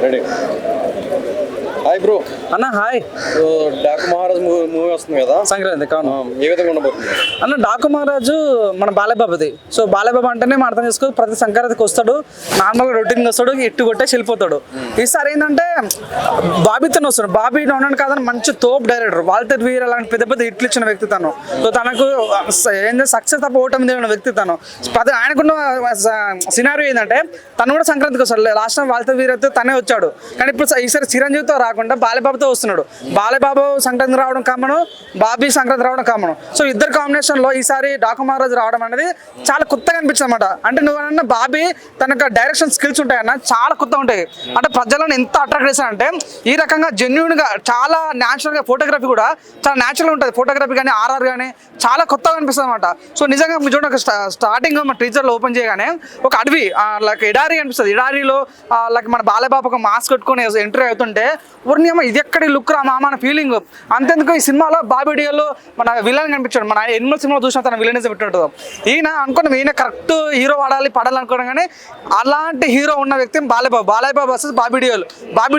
Ready. Hi bro. అన్న hi. Daaku Maharaj movie వస్తుంది కదా సంక్రాంతి కాను ఏ విధంగా ఉండబోతుంది అన్న? డాకు మహారాజు మన బాలయ్యబాబుది. సో బాలయ్యబాబు అంటేనే మనం అర్థం చేసుకో, ప్రతి సంక్రాంతికి వస్తాడు, నార్మల్గా రొటీన్గా వస్తాడు, ఇట్టు కొట్టేసి వెళ్ళిపోతాడు. ఈసారి ఏంటంటే బాబీతో వస్తాడు. బాబీ ఉన్నాడు కాదని మంచి తోపు డైరెక్టర్, వాల్టర్ వీర్ అలాంటి పెద్ద పెద్ద హిట్లు ఇచ్చిన వ్యక్తి తను. సో తనకు ఏంటంటే సక్సెస్ తప్ప ఓటమి తెలియని వ్యక్తి తను. ఆయనకున్న సినారియో ఏంటంటే తను కూడా సంక్రాంతికి వస్తాడు. లాస్ట్ టైం వాల్టర్ వీర్ అయితే తనే వచ్చాడు, కానీ ఇప్పుడు ఈసారి చిరంజీవితో రాకుండా బాలయ్యబాబుతో వస్తున్నాడు. బాలయ్యబాబు సంక్రాంతి రావడం కామను, బాబీ సంక్రాంతి రావడం కామను. సో ఇద్దరు కాంబినేషన్లో ఈసారి డాకు మహారాజు రావడం అనేది చాలా కొత్తగా అనిపించింది అనమాట. అంటే నువ్వన్నా బాబీ తనకు డైరెక్షన్ స్కిల్స్ ఉంటాయన్న, చాలా కొత్తగా ఉంటాయి. అంటే ప్రజలను ఎంత అట్రాక్ట్ చేశారంటే ఈ రకంగా జెన్యున్గా చాలా న్యాచురల్గా ఫోటోగ్రఫీ కూడా చాలా న్యాచురల్గా ఉంటుంది. ఫోటోగ్రఫీ కానీ ఆర్ఆర్ కానీ చాలా కొత్తగా అనిపిస్తుంది అనమాట. సో నిజంగా మీరు చూడండి, స్టార్టింగ్ మన టీజర్లో ఓపెన్ చేయగానే ఒక అడవి లైక్ ఎడారి అనిపిస్తుంది. ఎడారిలో లైక్ మన బాలయ్యబాబు ఒక మాస్క్ కట్టుకొని ఎంట్రీ అవుతుంటే ఊరిని ఇది ఎక్కడి లుక్ రా మామ అన్న ఫీలింగ్. అంతేందుకు ఈ సినిమాలో బాబీ డియోలో మన విలన్ కనిపించాడు. మన ఎనిమల్ సినిమాలో చూసిన తన విలనిజం పెట్టినట్టు ఈయన అనుకున్నాం, ఈయన కరెక్ట్ హీరో పడాలనుకోవడం, కానీ అలాంటి హీరో ఉన్న వ్యక్తి బాలయ్యబాబు వర్సెస్ బాబీ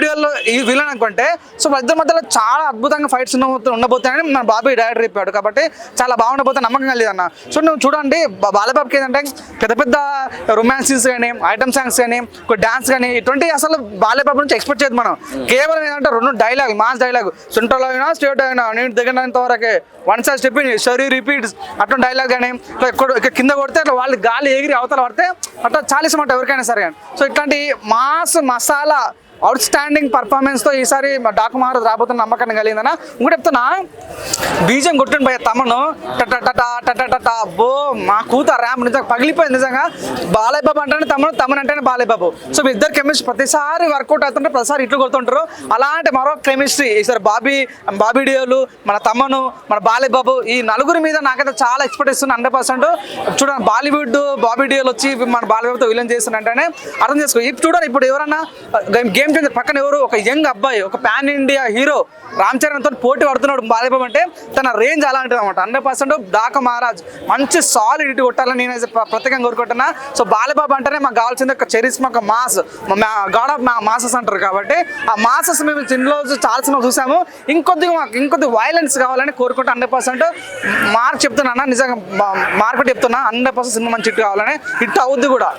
డియోలో ఈ విలన్ అనుకుంటే, సో ఇద్దరి మధ్యలో చాలా అద్భుతంగా ఫైట్స్ ఉండబోతాయని మన బాబీ డైరెక్టర్ చెప్పాడు. కాబట్టి చాలా బాగుండబోతే నమ్మకం కలిగిందన్న. సో నువ్వు చూడండి, బాలయ్యబాబుకి ఏంటంటే పెద్ద పెద్ద రొమాన్సీస్ కానీ, ఐటమ్ సాంగ్స్ కానీ, డాన్స్ కానీ ఇటువంటి అసలు బాలయ్యబాబు నుంచి ఎక్స్పెక్ట్ చేయదు మనం. కేవలం ఏంటంటే రెండు డైలాగ్, మాస్ డైలాగ్, సెంట్రల్ అయినా స్టేట్ అయినా నేను దిగినంత వరకే వన్ సైడ్ స్టెప్ సరీ రిపీట్స్ అట్లా డైలాగ్ కానీ, కింద కొడితే అట్లా వాళ్ళు గాలి ఎగిరి అవతల పడితే అట్లా చాలా ఇష్టం అంట ఎవరికైనా సరే. సో ఇట్లాంటి మాస్ మసాలా అవుట్ స్టాండింగ్ పర్ఫార్మెన్స్తో ఈసారి డాకు మహారాజ్ రాబోతున్న నమ్మకాన్ని కలిగిందన్న. ఇంకోటి చెప్తున్నా, బీజం కొట్టిండు భయ తమను టటా అబ్బో మా కూత ర్యాంప్ నిజంగా పగిలిపోయింది. నిజంగా బాలయ్యబాబు అంటేనే తమను అంటేనే బాలయ్యబాబు. సో మీ ఇద్దరు కెమిస్ట్రీ ప్రతిసారి వర్కౌట్ అవుతుంటే ప్రతిసారి ఇట్లు కొడుతుంటారు. అలాంటి మరో కెమిస్ట్రీ ఈసారి బాబీ డియోలు, మన తమను, మన బాలయ్యబాబు ఈ నలుగురి మీద నాకైతే చాలా ఎక్స్పెక్ట్ ఇస్తున్నా 100%. చూడండి, బాలీవుడ్ బాబీ డియోలు వచ్చి మన బాలయ్యబాబుతో విలన్ చేస్తున్నంటేనే అర్థం చేసుకో. ఇప్పుడు చూడండి, ఇప్పుడు ఎవరన్నా గేమ్ పక్కన ఎవరు ఒక యంగ్ అబ్బాయి, ఒక పాన్ ఇండియా హీరో రామ్ చరణ్తో పోటీ పడుతున్నాడు బాలయ్యబాబు అంటే తన రేంజ్ అలాంటిది అనమాట. 100% డాకు మహారాజ్ మంచి సాలిడ్ ఇటు కొట్టాలని నేను ప్రత్యేకంగా కోరుకుంటున్నా. సో బాలయ్యబాబు అంటేనే మాకు కావాల్సింది ఒక చరిస్మా, ఒక మాస్, గాడ్ ఆఫ్ మాసెస్ అంటారు. కాబట్టి ఆ మాసెస్ మేము చిన్నలో చాలా సినిమా చూసాము. ఇంకొద్ది వైలెన్స్ కావాలని కోరుకుంటా. 100% మార్క్ చెప్తున్నా, నిజంగా మార్కెట్ చెప్తున్నా, 100% సినిమా మంచి హిట్ కావాలని, హిట్ అవుద్ది కూడా.